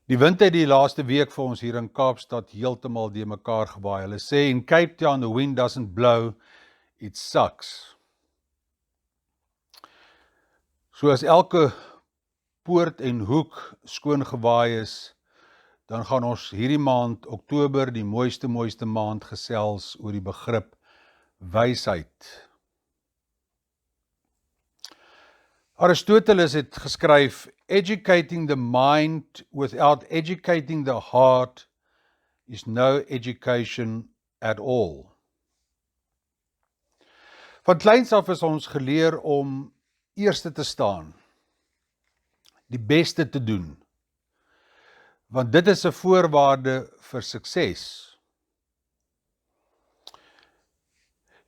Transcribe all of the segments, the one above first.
Die wind het die laaste week vir ons hier in Kaapstad heeltemal de mekaar gewaai. Hulle sê in Cape Town the wind doesn't blow, it sucks. So as elke poort en hoek skoon gewaai is, dan gaan ons hierdie maand, Oktober, die mooiste maand gesels oor die begrip wysheid. Aristoteles het geskryf, educating the mind without educating the heart is no education at all. Van kleins af is ons geleer om eerste te staan, die beste te doen, want dit is 'n voorwaarde vir sukses.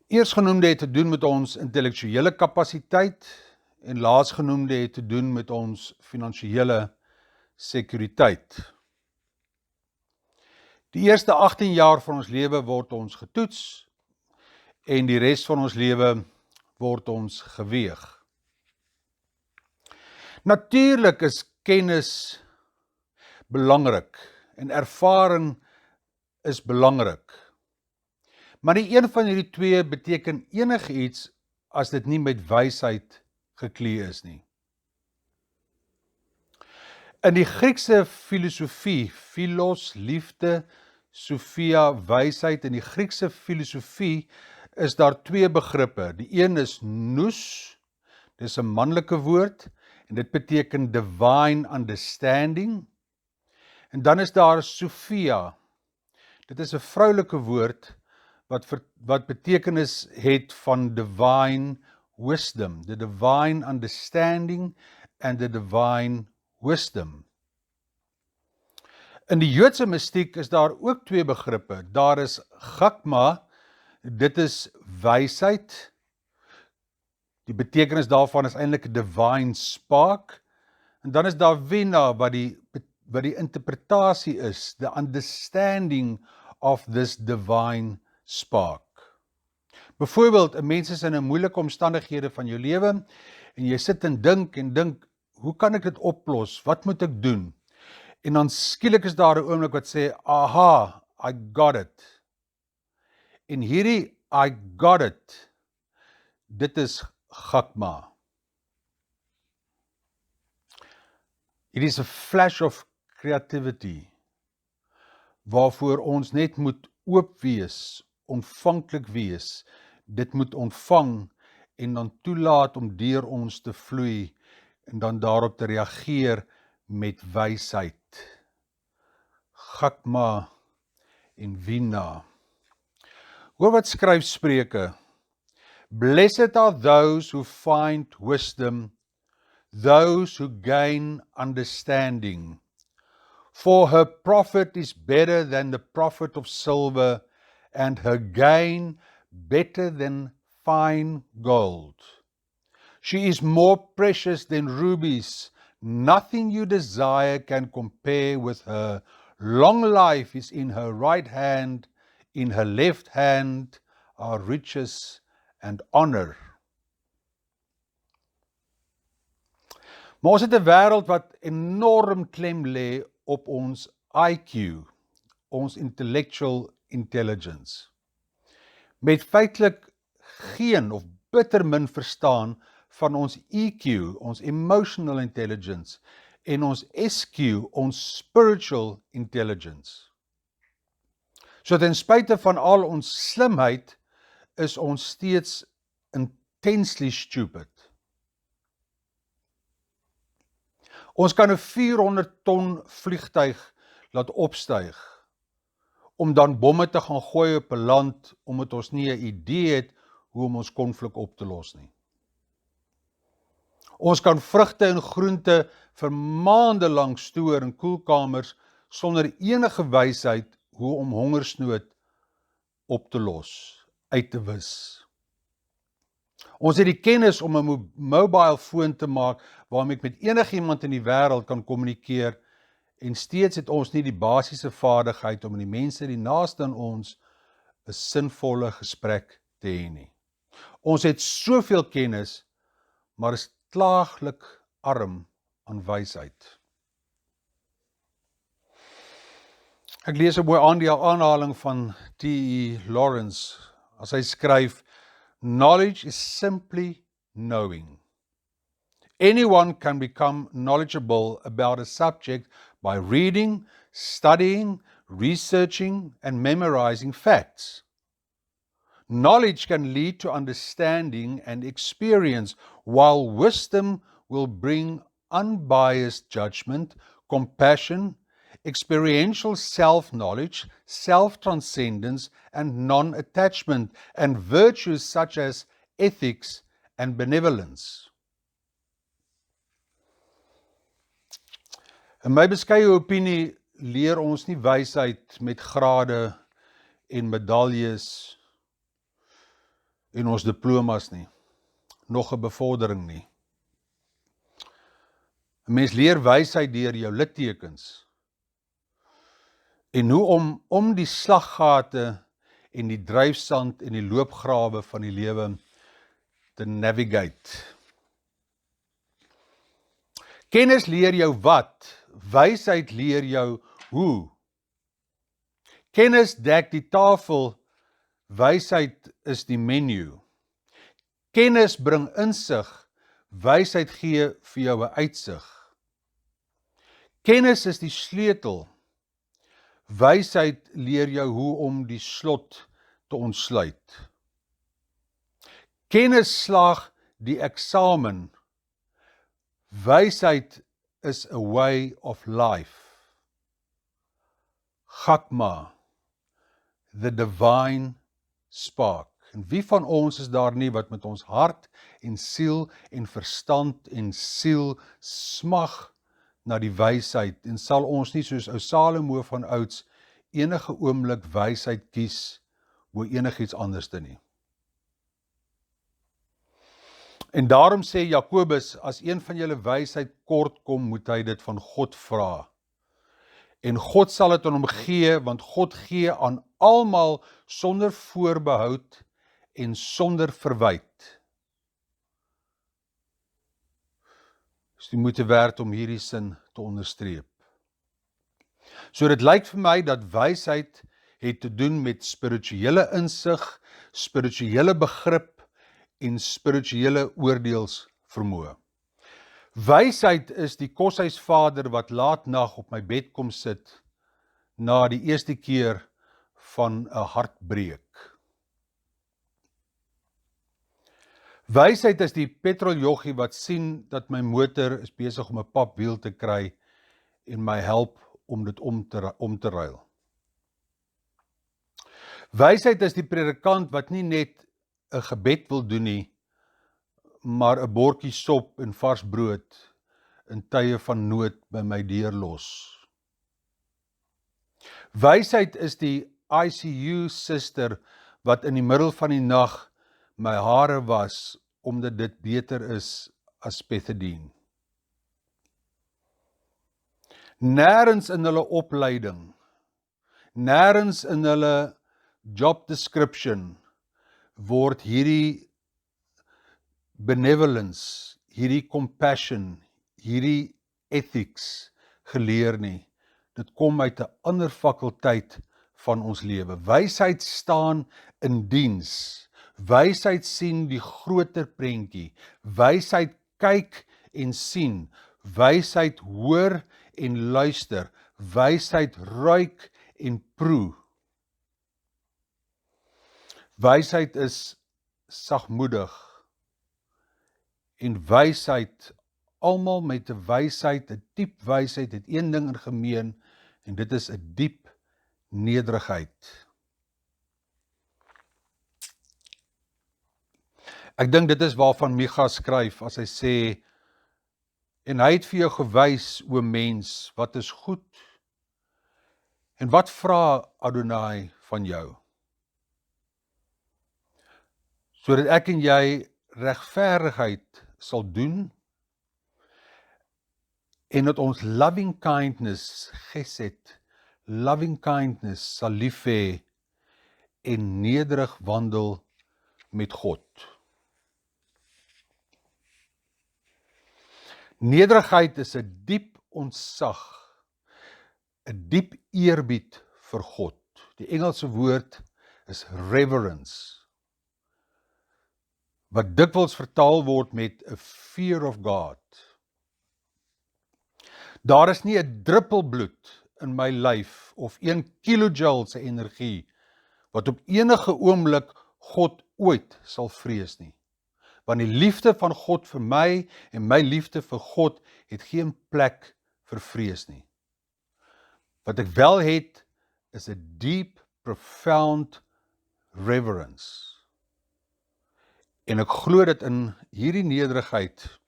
Eersgenoemde het te doen met ons intellektuele kapasiteit en laasgenoemde het te doen met ons finansiële sekuriteit. Die eerste 18 jaar van ons lewe word ons getoets en die res van ons lewe word ons geweeg. Natuurlik is kennis belangrik en ervaring is belangrik. Maar nie een van hierdie twee beteken enigiets as dit nie met wysheid geklee is nie. In die Griekse filosofie, philos, liefde, sophia, wysheid, in die Griekse filosofie is daar twee begrippe. Die een is nous, dis 'n manlike woord, en dit beteken divine understanding. En dan is daar sophia, dit is 'n vroulike woord, wat betekenis het van divine wisdom, the divine understanding and the divine wisdom. In die Joodse mystiek is daar ook twee begrippe. Daar is chakma, dit is wysheid. Die betekenis daarvan is eintlik divine spark. En dan is daar vina wat die interpretasie is, the understanding of this divine spark. Byvoorbeeld, 'n mens is in 'n moeilike omstandighede van jou lewe en jy sit en dink, hoe kan ek dit oplos? Wat moet ek doen? En dan skielik is daar 'n oomblik wat sê, aha, I got it. En hierdie I got it, dit is chakma. It is a flash of creativity, waarvoor ons net moet oop wees, ontvanklik wees, dit moet ontvang en dan toelaat om deur ons te vloei en dan daarop te reageer met wysheid. Chakma en vina. Hoor wat skryf Spreuke. Blessed are those who find wisdom, those who gain understanding. For her profit is better than the profit of silver, and her gain better than fine gold. She is more precious than rubies. Nothing you desire can compare with her. Long life is in her right hand. In her left hand are riches and honor. Maar ons het 'n wêreld wat enorm klem lê op ons IQ, ons intellectual intelligence, met feitelik geen of bitter min verstaan van ons EQ, ons emotional intelligence, en ons SQ, ons spiritual intelligence. So ten spyte van al ons slimheid, is ons steeds intensely stupid. Ons kan 'n 400 ton vliegtuig laat opstyg, om dan bomme te gaan gooi op 'n land, omdat ons nie 'n idee het hoe om ons konflik op te los nie. Ons kan vrugte en groente vir maande lank stoor in koelkamers, sonder enige wysheid hoe om hongersnood op te los, uit te wis. Ons het die kennis om 'n mobile foon te maak, waarmee ek met enigiemand in die wêreld kan kommunikeer, en steeds het ons nie die basiese vaardigheid om in die mense die naaste aan ons 'n sinvolle gesprek te hê nie. Ons het soveel kennis, maar is klaaglik arm aan wysheid. Ek lees 'n mooi aanhaling van T.E. Lawrence as hy skryf, knowledge is simply knowing. Anyone can become knowledgeable about a subject by reading, studying, researching, and memorizing facts. Knowledge can lead to understanding and experience, while wisdom will bring unbiased judgment, compassion, experiential self-knowledge, self-transcendence, and non-attachment, and virtues such as ethics and benevolence. In my beskeie opinie leer ons nie wysheid met grade en medaljes en ons diplomas nie, nog 'n bevordering nie. 'n Mens leer wysheid deur jou littekens en hoe om die slaggate en die dryfsand en die loopgrawe van die lewe te navigate. Kennis leer jou wat, wysheid leer jou hoe. Kennis dek die tafel, wysheid is die menu. Kennis bring insig, wysheid gee vir jou 'n uitsig. Kennis is die sleutel, wysheid leer jou hoe om die slot te ontsluit. Kennis slaag die eksamen, wysheid is a way of life. Chakma, the divine spark. En wie van ons is daar nie wat met ons hart en siel en verstand en siel smag na die wysheid, en sal ons nie soos ou Salomo van ouds enige oomblik wysheid kies bo enigiets anderste nie. En daarom sê Jakobus, as een van julle wysheid kort kom, moet hy dit van God vra. En God sal dit aan hom gee, want God gee aan almal sonder voorbehoud en sonder verwyt. Is die moeite werd om hierdie sin te onderstreep. So dit lyk vir my dat wysheid het te doen met spirituele insig, spirituele begrip en spirituele oordeelsvermoë. Wysheid is die koshuisvader wat laatnag op my bed kom sit na die eerste keer van 'n hartbreek. Wysheid is die petroljoggie wat sien dat my motor is besig om 'n papwiel te kry en my help om dit om te ruil. Wysheid is die predikant wat nie net 'n gebed wil doen nie, maar 'n bordjie sop en vars brood in tye van nood by my deur los. Wysheid is die ICU suster wat in die middel van die nag my hare was, omdat dit beter is as pethidine. Nêrens in hulle opleiding, nêrens in hulle job description word hierdie benevolence, hierdie compassion, hierdie ethics geleer nie. Dit kom uit 'n ander fakulteit van ons lewe. Wysheid staan in diens. Wysheid sien die groter prentjie. Wysheid kyk en sien. Wysheid hoor en luister. Wysheid ruik en proe. Wysheid is sagmoedig. En wysheid, almal met 'n wysheid, 'n diep wysheid, het een ding in gemeen, en dit is 'n diep nederigheid. Ek dink dit is waarvan Micha skryf as hy sê, en hy het vir jou gewys, o mens, wat is goed, en wat vra Adonai van jou? Sodat ek en jy regverdigheid sal doen, en dat ons loving kindness, gesed, loving kindness sal lief hê en nederig wandel met God. Nederigheid is 'n diep ontzag, 'n diep eerbied vir God. Die Engelse woord is reverence, wat dikwels vertaal word met a fear of God. Daar is nie 'n druppel bloed in my lyf of 1 kilojoule se energie wat op enige oomblik God ooit sal vrees nie. Want die liefde van God vir my en my liefde vir God het geen plek vir vrees nie. Wat ek wel het, is 'n deep, profound reverence. En ek glo dat in hierdie nederigheid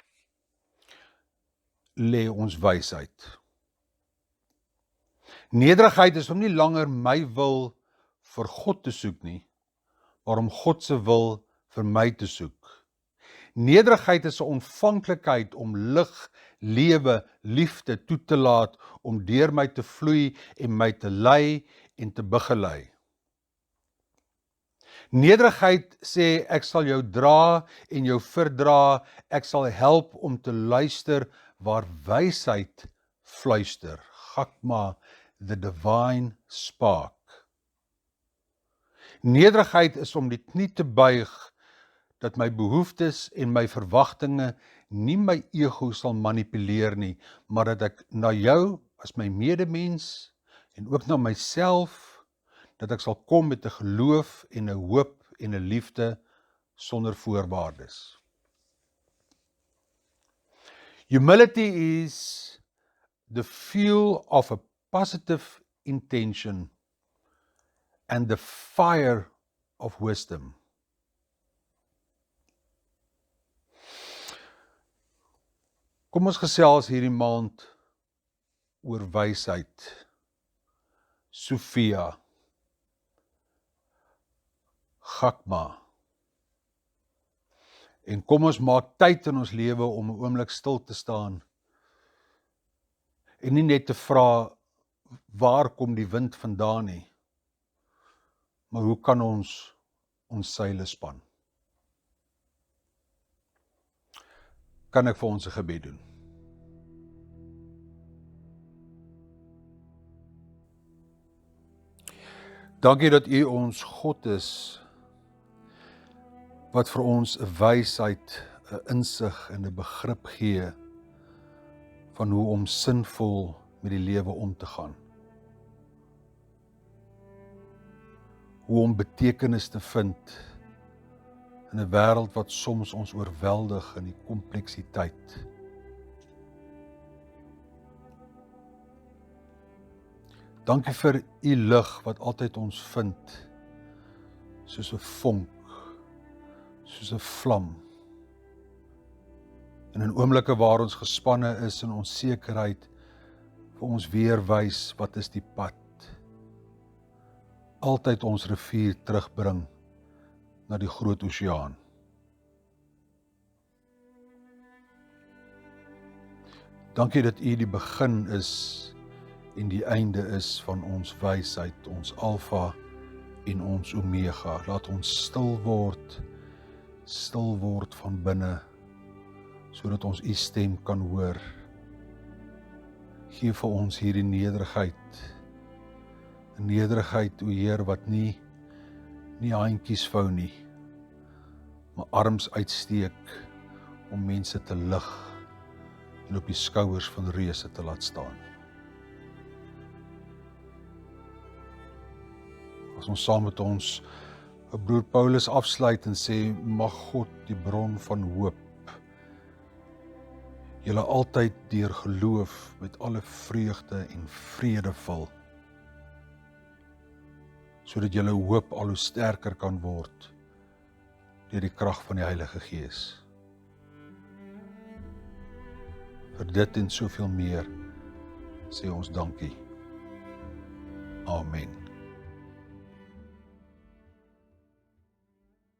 lê ons wysheid. Nederigheid is om nie langer my wil vir God te soek nie, maar om God se wil vir my te soek. Nederigheid is 'n ontvanklikheid om lig, lewe, liefde toe te laat om deur my te vloei en my te lei en te begelei. Nederigheid sê ek sal jou dra en jou verdra, ek sal help om te luister waar wysheid fluister. Chakma, the divine spark. Nederigheid is om die knie te buig dat my behoeftes en my verwagtinge nie my ego sal manipuleer nie, maar dat ek na jou as my medemens en ook na myself, dat ek sal kom met 'n geloof en 'n hoop en 'n liefde sonder voorwaardes. Humility is the fuel of a positive intention and the fire of wisdom. Kom ons gesels hierdie maand oor wysheid, Sofia, Chakma. En kom ons maak tyd in ons lewe om 'n oomblik stil te staan en nie net te vra waar kom die wind vandaan nie, maar hoe kan ons seile span? Kan ek vir ons 'n gebed doen? Dankie dat U ons God is, wat vir ons 'n wysheid, 'n insig en 'n begrip gee van hoe om sinvol met die lewe om te gaan. Hoe om betekenis te vind in 'n wêreld wat soms ons oorweldig in die kompleksiteit. Dankie vir U lig wat altyd ons vind, soos 'n vonk, soos 'n vlam. En in oomblikke waar ons gespanne is en onsekerheid, vir ons weer wys wat is die pad. Altyd ons rivier terugbring na die groot oseaan. Dankie dat U die begin is en die einde is van ons wysheid, ons alfa en ons omega. Laat ons stil word van binne, sodat ons U stem kan hoor. Gee vir ons hierdie nederigheid, 'n nederigheid, o Heer, wat nie handjies vou nie, maar arms uitsteek om mense te lig en op die skouers van reuse te laat staan. As ons saam met ons broer Paulus afsluit en sê, mag God die bron van hoop julle altyd deur geloof met alle vreugde en vrede vul, sodat julle hoop al hoe sterker kan word deur die krag van die Heilige Gees. Vir dit en soveel meer sê ons dankie. Amen.